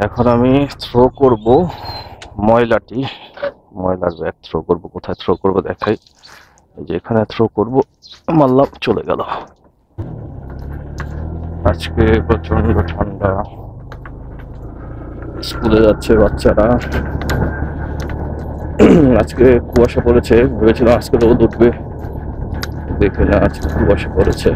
এখন আমি থ্রো করব ময়লাটি, ময়লার ব্যাগ থ্রো করব। কোথায় থ্রো করব দেখাই, এই যে এখানে থ্রো করব। মারলাম, চলে গেল। আজকে প্রচন্ড ঠান্ডা, স্কুলে যাচ্ছে বাচ্চারা। আজকে কুয়াশা পড়েছে, ভেবেছিলাম আজকে রোদ উঠবে, দেখে না আজকে কুয়াশা পড়েছে।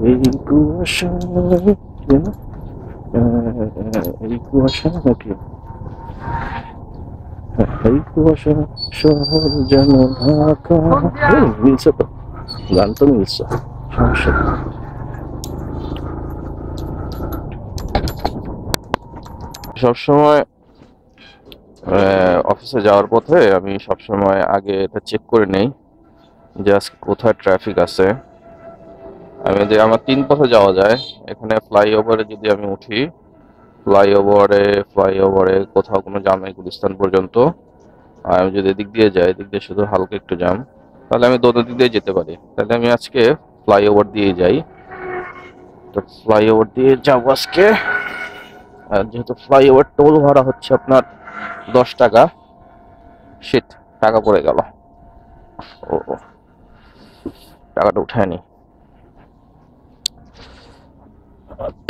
এই কুয়াশা, এই কুয়াশা নাকি, এই কুয়াশা শহর যেন ঢাকা। মিলছে তো, গান তো মিলছে, সমস্যা নেই। সবসময় অফিসে যাওয়ার পথে আমি সবসময় আগে এটা চেক করে নেই যে আজকে কোথায় ট্রাফিক আছে। আমি যদি আমার 3 পথে যাওয়া যায়, এখানে ফ্লাইওভারে যদি আমি উঠি, ফ্লাইওভারে কোথাও কোনো জ্যাম নেই গুলিস্তান পর্যন্ত। আর আমি যদি এদিক দিয়ে যাই, এদিক দিয়ে শুধু হালকা একটু জ্যাম, তাহলে আমি দোনো দিক দিয়ে যেতে পারি। তাহলে আমি আজকে ফ্লাইওভার দিয়ে যাই। তো ফ্লাইওভার দিয়ে যাবো আজকে। আর যেহেতু ফ্লাইওভার টোল ভাড়া হচ্ছে আপনার 10 টাকা, শিট, টাকা পড়ে গেল। ও, টাকাটা উঠায় নি,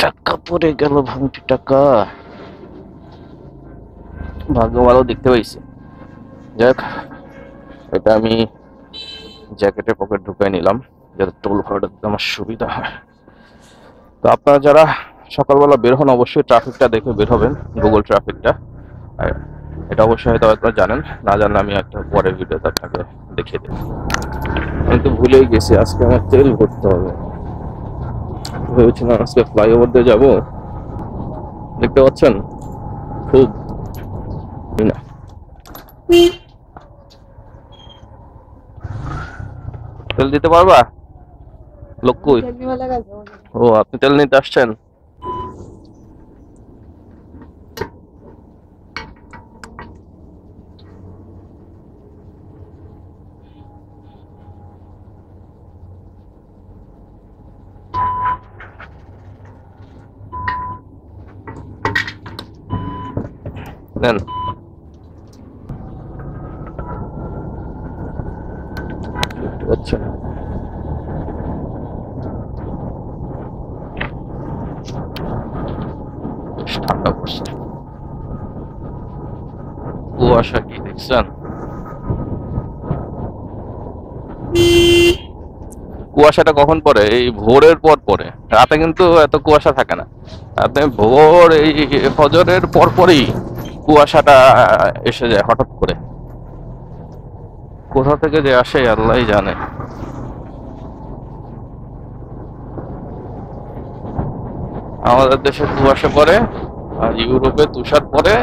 টাকা পড়ে গেল, ভাঙটি টাকা। ভাগ্য ভালো, দেখতে পাইছি। যাক, এটা আমি জ্যাকেটের পকেট ঢুকাই নিলাম যাতে টোল ভাড়াটা দিতে আমার সুবিধা হয়। তো আপনারা যারা সকালবেলা বের হন, অবশ্যই ট্রাফিকটা দেখে বের হবেন, গুগল ট্রাফিকটা। এটা অবশ্যই হয়তো আপনারা জানেন, না জানলে আমি একটা পরের ভিডিওতে আপনাকে দেখিয়ে দেব। আমি তো ভুলেই গেছি, আজকে আমার তেল ভরতে হবে। ভেবেছিলাম আজকে ফ্লাইওভার দিয়ে যাবো, দেখতে পাচ্ছেন খুব না। তেল দিতে পারবা? লোক কই? ও, আপনি তেল নিতে আসছেন? নেন। দেখতে পাচ্ছেন বেশ ঠান্ডা পড়ছে। কুয়াশা কি দেখছেন? কুয়াশাটা কখন পড়ে? এই ভোরের পর পরে, রাতে কিন্তু এত কুয়াশা থাকে না। রাতে ভোর, এই ফজরের পর পরই কুয়াশাটা এসে যায় হঠাৎ করে। কোথা থেকে যে আসে আল্লাহই জানে। আমাদের দেশে কুয়াশা পড়ে আর ইউরোপে তুষার পড়ে,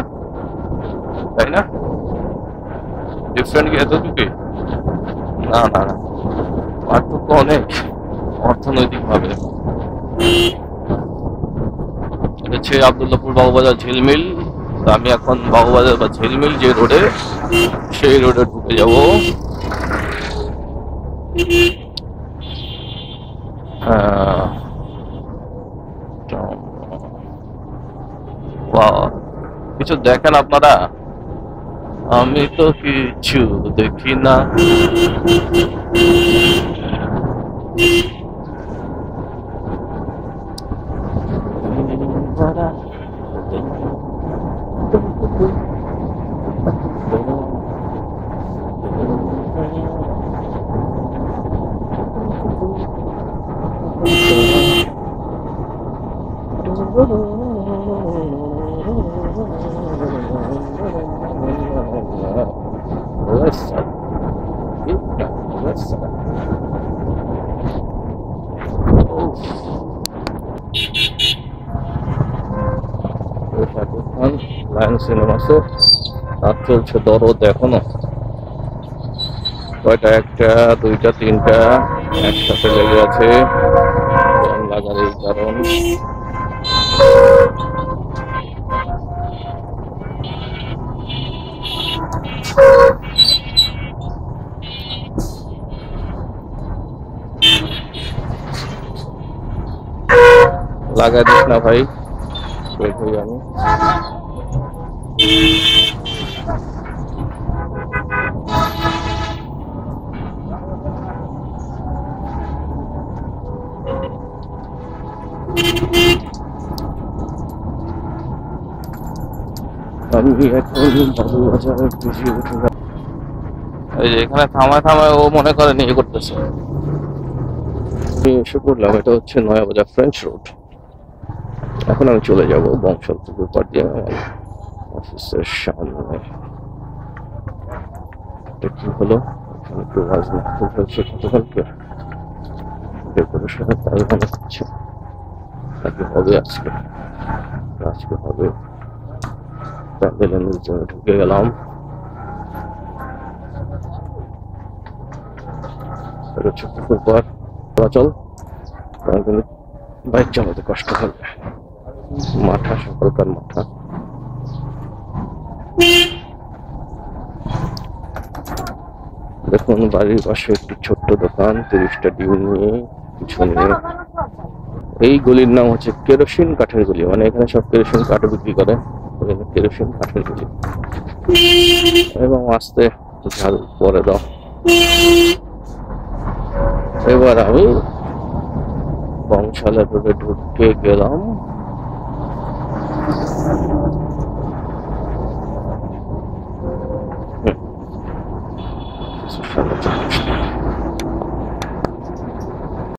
তাই না? ডিফারেন্ট কি এতটুকুই? না না না, পার্থক্য অনেক অর্থনৈতিক ভাবে। হচ্ছে আবদুল্লাপুর বাবুবাজার ঝিলমিল। আমি এখন বাবুবাজার বা ঝিলমিল যে রোডে, সেই রোডে ঢুকে যাব। কিছু দেখেন আপনারা? আমি তো কিছু দেখি না। Lain sinema কাজ চলছে, দরদ এখনো। কয়টা, একটা, দুইটা, তিনটা একসাথে লেগে আছে। জ্যাম লাগার এই কারণ। লাগাই দিস না ভাই, বের হই আমি। আমি এখন বাবুবাজারে বেশি উঠে যাব। এই যে এখানে থামায় থামায় ও মনে করে নিয়ে করতেছে। আমি এসে পড়লাম, এটা হচ্ছে নয়াবাজার ফ্রেঞ্চ রোড। এখন আমি চলে যাব বংশাল পুকুর পাড় দিয়ে অফিসের সামনে। এটা কি হলো, এখানে কেউ রাজনীতি হয়েছে গতকালকে, ডেকোরেশনের তাই মনে হচ্ছে। নাকি হবে আজকে, আজকে হবে। প্যান্ডেলের নিচে ঢুকে গেলাম। এটা হচ্ছে পুকুর পাড়। চলাচল বাইক চালাতে কষ্ট হবে। মাথা, সকালকার মাথা। দেখুন বাড়ির পাশে একটি ছোট্ট দোকান, 30টা ডিম নিয়ে কিছু নিয়ে। এই গলির নাম হচ্ছে কেরোসিন কাঠের গলি, মানে এখানে সব কেরোসিন কাঠ বিক্রি করে, কেরোসিন কাঠের গলি। এবং আস্তে ঝাড়ু পরে দাও। এবার আমি বংশালের রোডে ঢুকে গেলাম।